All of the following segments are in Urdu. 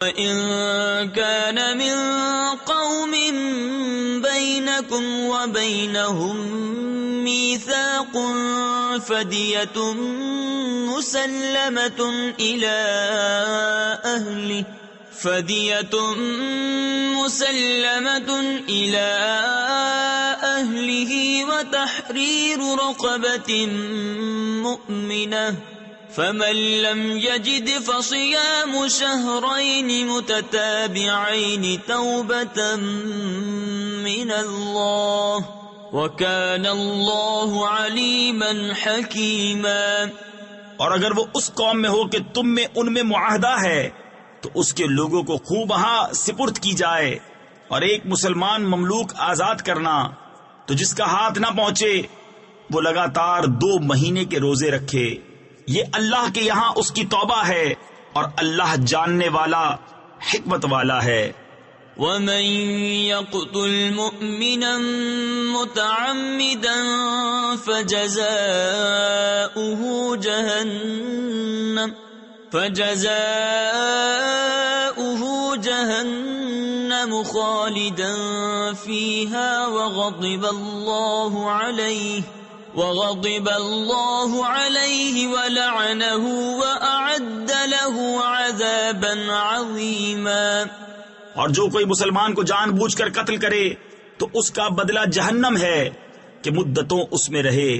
وَإِن كَانَ مِن قَوْمٍ بَيْنَكُمْ وَبَيْنَهُم مِّيثَاقٌ فَدِيَةٌ مُّسَلَّمَةٌ إِلَىٰ أَهْلِهِ وَتَحْرِيرُ رَقَبَةٍ مُّؤْمِنَةٍ فَمَن لَّمْ يَجِدْ فَصِيَامُ شَهْرَيْنِ مُتَتَابِعَيْنِ تَوْبَةً مِّنَ اللَّهِ وَكَانَ اللَّهُ عَلِيمًا حَكِيمًا۔ اور اگر وہ اس قوم میں ہو کہ تم میں ان میں معاہدہ ہے تو اس کے لوگوں کو خوب وہاں سپرد کی جائے، اور ایک مسلمان مملوک آزاد کرنا، تو جس کا ہاتھ نہ پہنچے وہ لگاتار 2 مہینے کے روزے رکھے، یہ اللہ کے یہاں اس کی توبہ ہے، اور اللہ جاننے والا حکمت والا ہے۔ وَمَن يَقْتُلْ مُؤْمِنًا مُّتَعَمِّدًا فَجَزَاؤُهُ جَهَنَّمُ خَالِدًا فِيهَا وَغَضِبَ اللَّهُ عَلَيْهِ وَلَعَنَهُ وَأَعَدَّ لَهُ عَذَابًا عَظِيمًا۔ اور جو کوئی مسلمان کو جان بوجھ کر قتل کرے تو اس کا بدلہ جہنم ہے کہ مدتوں اس میں رہے،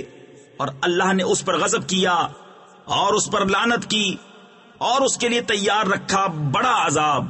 اور اللہ نے اس پر غضب کیا اور اس پر لعنت کی، اور اس کے لیے تیار رکھا بڑا عذاب۔